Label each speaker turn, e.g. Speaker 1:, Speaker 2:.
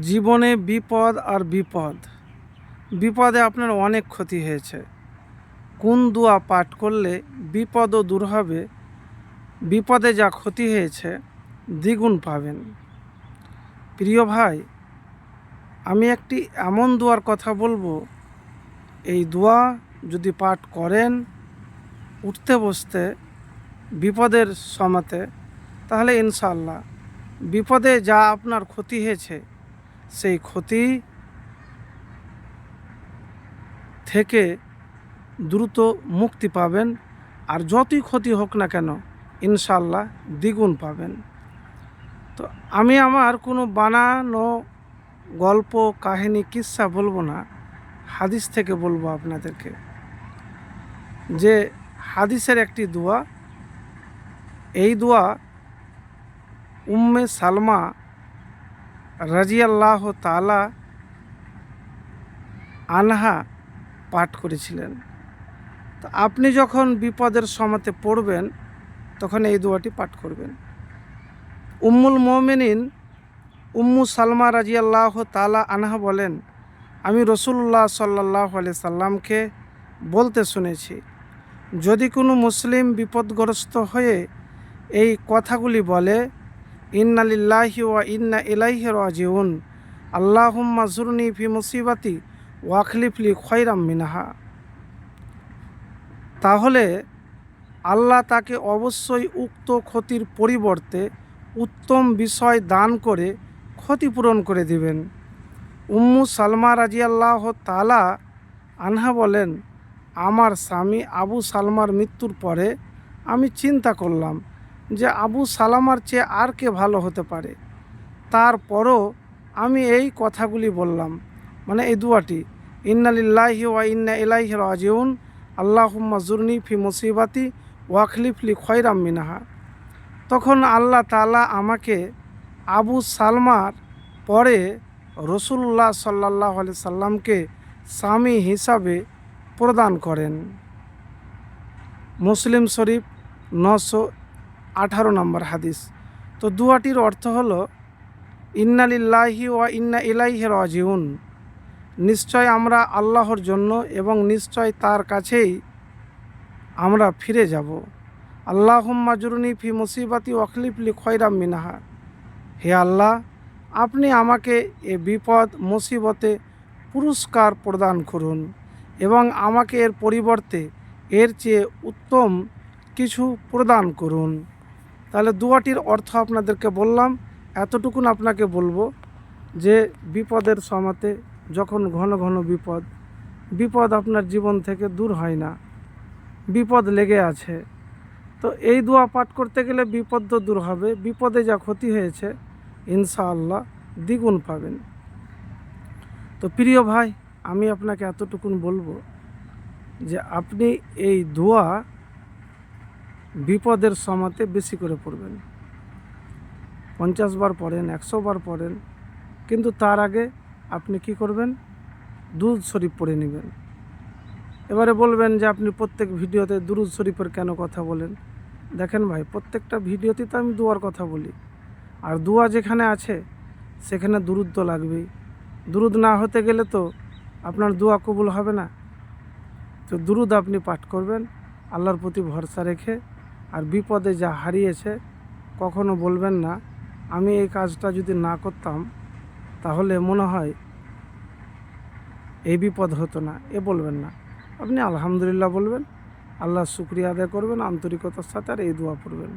Speaker 1: জীবনে বিপদ আর বিপদে আপনার অনেক ক্ষতি হয়েছে। কোন দোয়া পাঠ করলে বিপদও দূর হবে, বিপদে যা ক্ষতি হয়েছে দ্বিগুণ পাবেন? প্রিয় ভাই, আমি একটি এমন দোয়ার কথা বলবো, এই দোয়া যদি পাঠ করেন উঠতে বসতে বিপদের সময়তে, তাহলে ইনশাআল্লাহ বিপদে যা আপনার ক্ষতি হয়েছে সেই ক্ষতি থেকে দ্রুত মুক্তি পাবেন। আর যতই ক্ষতি হোক না কেন ইনশাআল্লাহ দ্বিগুণ পাবেন। তো আমি আমার কোনো বানানো গল্প কাহিনী কিস্সা বলবো না, হাদিস থেকে বলবো আপনাদেরকে। যে হাদিসের একটি দোয়া, এই দোয়া উম্মে সালমা রাজিয়াল্লাহ তাআলা আনহা পাঠ করেছিলেন। তো আপনি যখন বিপদের সময়তে পড়বেন তখন এই দোয়াটি পাঠ করবেন। উম্মুল মুমিনিন উম্মু সালমা রাজিয়াল্লাহ তাআলা আনহা বলেন, আমি রাসূলুল্লাহ সাল্লাল্লাহু আলাইহি সাল্লামকে বলতে শুনেছি, যদি কোনো মুসলিম বিপদগ্রস্ত হয়ে এই কথাগুলি বলে, ইন্না লিল্লাহি ওয়া ইন্না ইলাইহি রাজিউন, আল্লাহুম্মা জুরনি ফি মুসিবাতি ওয়া আখলিফলি খায়রাম মিনহা, তাহলে আল্লাহ তাকে অবশ্যই উক্ত ক্ষতির পরিবর্তে উত্তম বিষয় দান করে ক্ষতিপূরণ করে দিবেন। উম্মু সালমা রাজিয়াল্লাহ তাআলা আনহা বলেন, আমার স্বামী আবু সালমার মৃত্যুর পরে আমি চিন্তা করলাম যে আবু সালামার চেয়ে আর কে ভালো হতে পারে। তারপরও আমি এই কথাগুলি বললাম, মানে এই দুয়াটি, ইন্না লিল্লাহি ওয়া ইন্না ইলাইহি রাজিউন, আল্লাহুম্মা জুরনি ফি মুসিবাতি ওয়া আখলিফলি খায়রাম মিনহা। তখন আল্লাহ তাআলা আমাকে আবু সালমার পরে রাসূলুল্লাহ সাল্লাল্লাহু আলাইহি সাল্লামকে স্বামী হিসাবে প্রদান করেন। মুসলিম শরীফ 918 নম্বর হাদিস। তো দুয়াটির অর্থ হলো, ইন্না লিল্লাহি ওয়া ইন্না ইলাইহি রাজিউন, নিশ্চয় আমরা আল্লাহর জন্য এবং নিশ্চয় তার কাছেই আমরা ফিরে যাব। আল্লাহুম্মা জুরনি ফি মুসিবাতি ওয়া আখলিফলি খায়রাম মিনহা, হে আল্লাহ, আপনি আমাকে এ বিপদ মুসিবতে পুরস্কার প্রদান করুন এবং আমাকে এর পরিবর্তে এর চেয়ে উত্তম কিছু প্রদান করুন। তাহলে দুয়াটির অর্থ আপনাদেরকে বললাম, এতটুকুন আপনাকে বলবো যে বিপদের সময়তে যখন ঘন ঘন বিপদ আপনার জীবন থেকে দূর হয় না, বিপদ লেগে আছে, তো এই দোয়া পাঠ করতে গেলে বিপদ তো দূর হবে, বিপদে যা ক্ষতি হয়েছে ইনশাআল্লাহ দ্বিগুণ পাবেন। তো প্রিয় ভাই, আমি আপনাকে এতটুকুন বলবো যে আপনি এই দোয়া বিপদের সময়তে বেশি করে পড়বেন। 50 বার পড়েন, 100 বার পড়েন, কিন্তু তার আগে আপনি কি করবেন? দুরূদ শরীফ পড়ে নেবেন। এবারে বলবেন যে আপনি প্রত্যেক ভিডিওতে দুরূদ শরীফের কেন কথা বলেন? দেখেন ভাই, প্রত্যেকটা ভিডিওতে তো আমি দুয়ার কথা বলি, আর দুয়া যেখানে আছে সেখানে দুরূদ তো লাগবেই। দুরূদ না হতে গেলে তো আপনার দোয়া কবুল হবে না। তো দুরূদ আপনি পাঠ করবেন আল্লাহর প্রতি ভরসা রেখে। আর বিপদে যা হারিয়েছে কখনো বলবেন না আমি এই কাজটা যদি না করতাম তাহলে মনে হয় এই বিপদ হতো না, এ বলবেন না। আপনি আলহামদুলিল্লাহ বলবেন, আল্লাহর শুকরিয়া আদায় করবেন আন্তরিকতার সাথে, আর এই দোয়া পড়বেন।